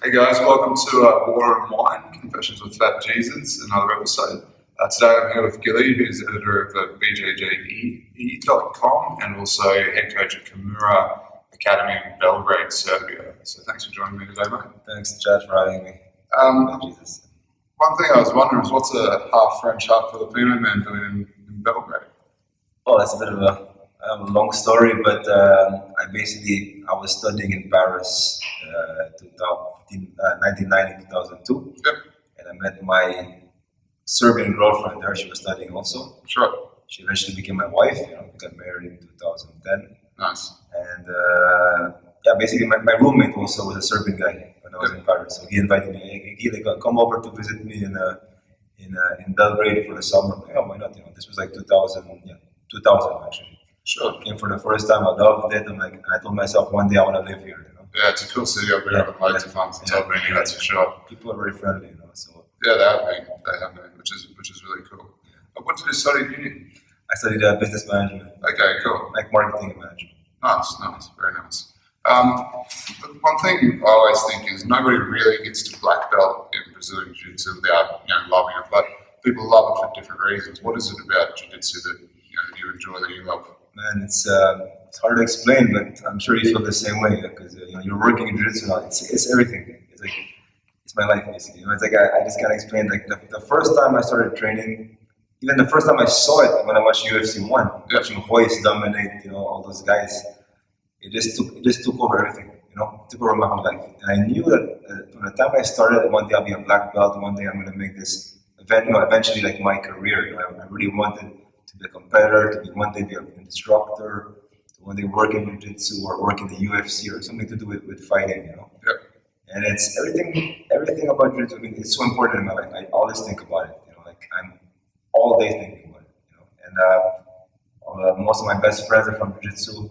Hey guys, welcome to Water and Wine, Confessions with Fat Jesus, another episode. Today I'm here with Gile, who's editor of BJJ.com and also head coach at Kimura Academy in Belgrade, Serbia. So thanks for joining me today, mate. Thanks, Chad, for having me. Jesus. One thing I was wondering is what's a half French, half Filipino man doing in Belgrade? Oh, that's a bit of a long story, but I was studying in Paris 1990, 2002, Yep. and I met my Serbian girlfriend there. She was studying also. Sure. She eventually became my wife. We got married in 2010. Nice. And basically my roommate also was a Serbian guy when I was in Paris. So he invited me, hey, Gile, come over to visit me in Belgrade for the summer. Oh, why not? This was like 2000 actually. Sure. Came for the first time. I loved it. I told myself one day I want to live here. Yeah, it's a cool city. I've been having loads of fun since I've been here, that's for sure. People are very friendly, So yeah, they have been, which is really cool. What did you study at uni? I studied business management. Okay, cool. Like marketing and management. Nice, very nice. One thing I always think is nobody really gets to black belt in Brazilian Jiu-Jitsu without loving it. But people love it for different reasons. What is it about Jiu-Jitsu that you enjoy, that you love? Man, it's hard to explain, but I'm sure you feel the same way because you're working in Jiu-Jitsu now. It's everything. It's my life basically. It's like I just can't explain. Like the first time I started training, even the first time I saw it when I watched UFC 1, watching Royce dominate, all those guys, it just took over everything. It took over my whole life. And I knew that from the time I started, one day I'll be a black belt. One day I'm going to make this event. Eventually like my career. I really wanted to be a competitor, to one day be an instructor, to one day work in Jiu-Jitsu or work in the UFC or something to do with fighting. And it's everything about Jiu-Jitsu. I mean, it's so important in my life. I always think about it. I'm all day thinking about it. And most of my best friends are from Jiu-Jitsu.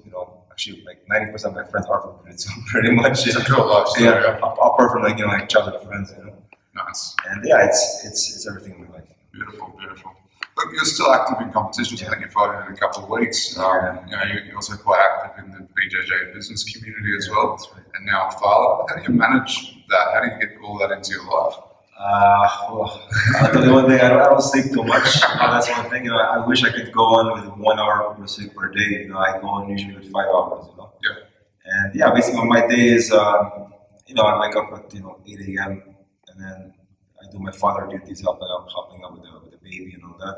Actually, like 90% of my friends are from Jiu-Jitsu, pretty much. Cool lifestyle. Yeah, apart from like childhood friends. Nice. And yeah, it's everything in my life. Beautiful. Look, you're still active in competitions. I think you're fighting in a couple of weeks. You're also quite active in the BJJ business community as well. That's right. And now a father. How do you manage that? How do you get all that into your life? I'll tell you one thing, I don't sleep too much. That's one thing. I wish I could go on with 1 hour of sleep per day. I go on usually with 5 hours. Yeah. And yeah, basically my day is, I wake up at 8 a.m. and then I do my father duties, helping out with the baby and all that.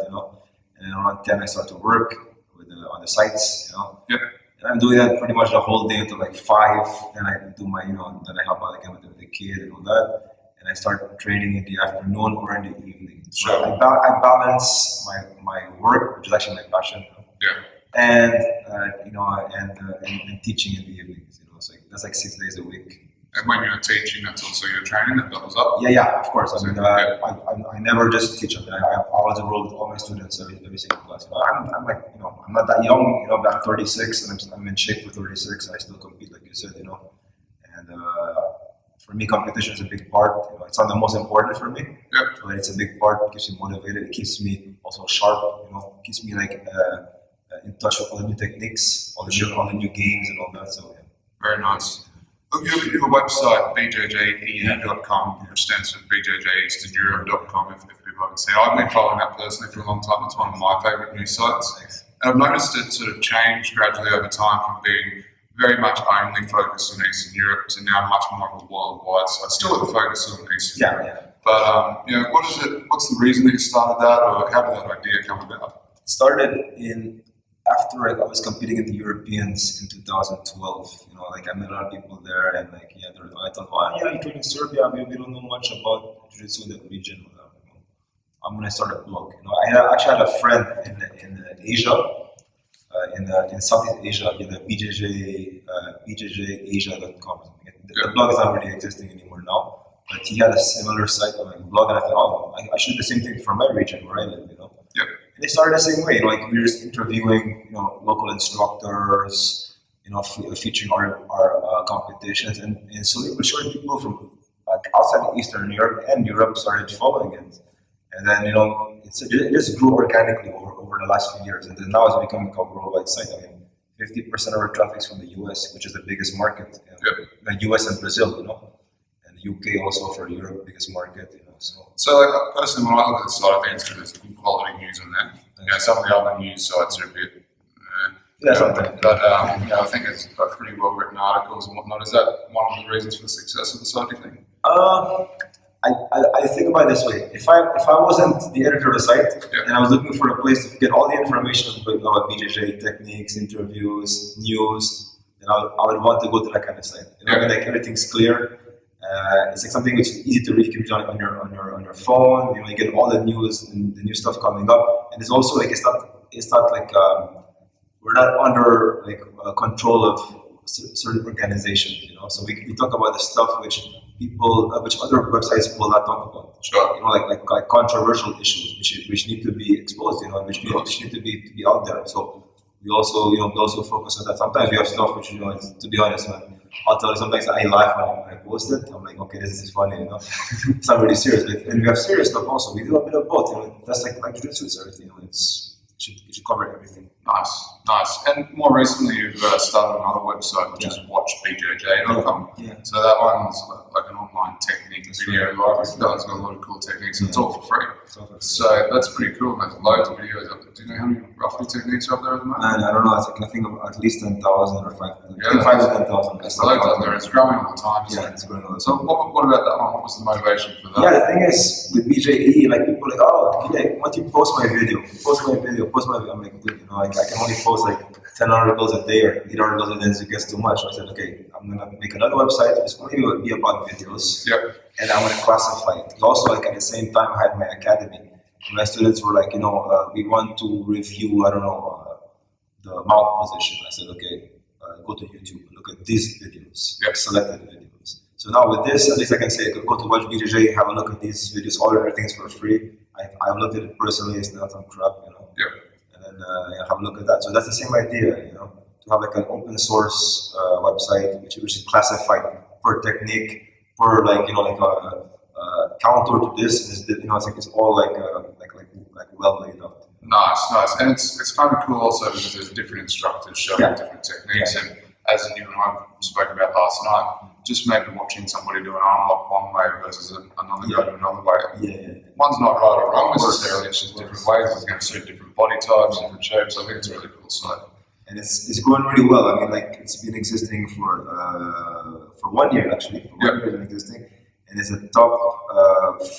And then around 10 I start to work on the sites. Yeah. And I'm doing that pretty much the whole day until like 5. Then I do my, then I help out again with the kid and all that. And I start training in the afternoon or in the evening. So Sure. I balance my work, which is actually my passion, and teaching in the evenings. So that's like 6 days a week. And when you're teaching, that's also your training that doubles up? Yeah, of course. I mean, I never just teach. I always enroll with all my students every single class. I'm like, I'm not that young. I'm 36 and I'm in shape for 36. And I still compete, like you said. And for me, competition is a big part. It's not the most important for me, but it's a big part. It keeps me motivated. It keeps me also sharp. It keeps me like in touch with all the new techniques, all the new games, and all that. So yeah. Very nice. Look, your website, BJJ.com, which stands for BJJEasternEurope.com, if people haven't seen it. I've been following that personally for a long time. It's one of my favourite news sites. Thanks. And I've noticed it sort of change gradually over time from being very much only focused on Eastern Europe to now much more of a worldwide site. Still with a focus on Eastern Europe. Yeah. But, what is it? What's the reason that you started that, or how did that idea come about? It started after I was competing in the Europeans in 2012. I met a lot of people there, and I thought, you're training Serbia. We don't know much about Jiu-Jitsu in that region. I'm gonna start a blog. I actually had a friend in Asia, in Southeast Asia, the BJJAsia.com. The blog is not really existing anymore now, but he had a similar site on a blog, and I thought, I should do the same thing for my region where I live. Yep. And they started the same way. We were just interviewing, local instructors, featuring our competitions, and slowly but surely people from outside Eastern Europe and Europe started following it. And then, it just grew organically over the last few years. And then now it's becoming a worldwide site. 50% of our traffic is from the US, which is the biggest market. The US and Brazil, And UK also for Europe, biggest market. So like personally, when I look at the side of things, there's good quality news on there. Some of the other news sites are a bit. Sometimes. But I think it's got pretty well written articles and whatnot. Is that one of the reasons for the success of the site, do you think? I think about it this way. If I wasn't the editor of the site and I was looking for a place to get all the information about BJJ techniques, interviews, news, then I would want to go to that kind of site. I mean, like everything's clear. It's like something which is easy to read. You can read on your phone. You get all the news and the new stuff coming up. And it's also like it's not like we're not under like control of certain organizations. So we talk about the stuff which other websites will not talk about. Sure. Like controversial issues which need to be exposed. Which need to be out there. So we also focus on that. Sometimes we have stuff which to be honest, man, I'll tell you sometimes I laugh when I post it. I'm like, okay, this is funny, It's not really serious. And we have serious stuff also. We do a bit of both. That's like jiu-jitsu, it's everything. It should cover everything. Nice. And more recently, you've started another website, which is watchbjj.com. Yeah. So that one's like an online technique video library. It's got a lot of cool techniques, and it's all for free. So that's pretty cool. There's loads of videos up there. Do you know how many roughly techniques are up there at the moment? Man, I don't know. I think of at least 10,000 or 5,000. Yeah, 5,000 to 10,000. There's loads up there. It's growing all the time. Yeah, it's growing all the So time. what about that one? What was the motivation for that? Yeah, the thing is with BJE, like people are like, oh, once you post my video. I'm like, dude, I can only post like 10 articles a day or 8 articles a day, and it gets too much. So I said, okay, I'm gonna make another website. It's only gonna be about videos. Yep. And I'm gonna classify it. Also, like at the same time, I had my academy. My students were like, we want to review, the mount position. I said, okay, go to YouTube, look at these videos, selected videos. So now with this, at least I can say, go to Watch BJJ, have a look at these videos. All everything's for free. I've looked at it personally. It's not some crap, And then have a look at that. So that's the same idea, to have like an open source website which is classified per technique, per counter to this. And it's all like well laid out. Nice. And it's kind of cool also because there's different instructors showing different techniques. And as you and I spoke about last night, just maybe watching somebody do an arm lock one way versus another guy do another way. One's not right or wrong necessarily, it's just different ways. It's going to suit different body types, different shapes. I think it's a really cool site. And it's going really well. I mean, like it's been existing for 1 year actually. For 1 year it's been existing. And it's a top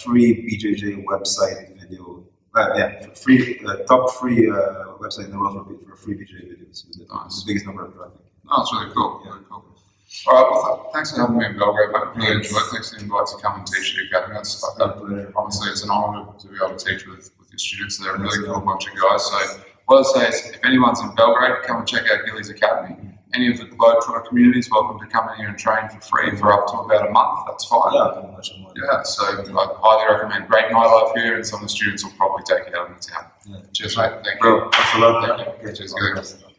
free BJJ website video. Top free website in the world for free BJJ videos with the biggest number of traffic. Oh, it's really cool. Really cool. All right, well, thanks for having me in Belgrade, mate. Really enjoyed it. Thanks for the invite to come and teach at the academy. Honestly, it's an honour to be able to teach with your students. They're a really cool bunch of guys. So what I'd say is, if anyone's in Belgrade, come and check out Gile's Academy. Any of the Globetrotter communities, welcome to come in here and train for free for up to about a month. That's fine. Yeah, pretty much a month. Yeah, so I'd highly recommend. Great nightlife here, and some of the students will probably take you out of the town. Yeah. Cheers, mate. Thank you. Bro, thanks a lot. Thank you. Cheers, Gile.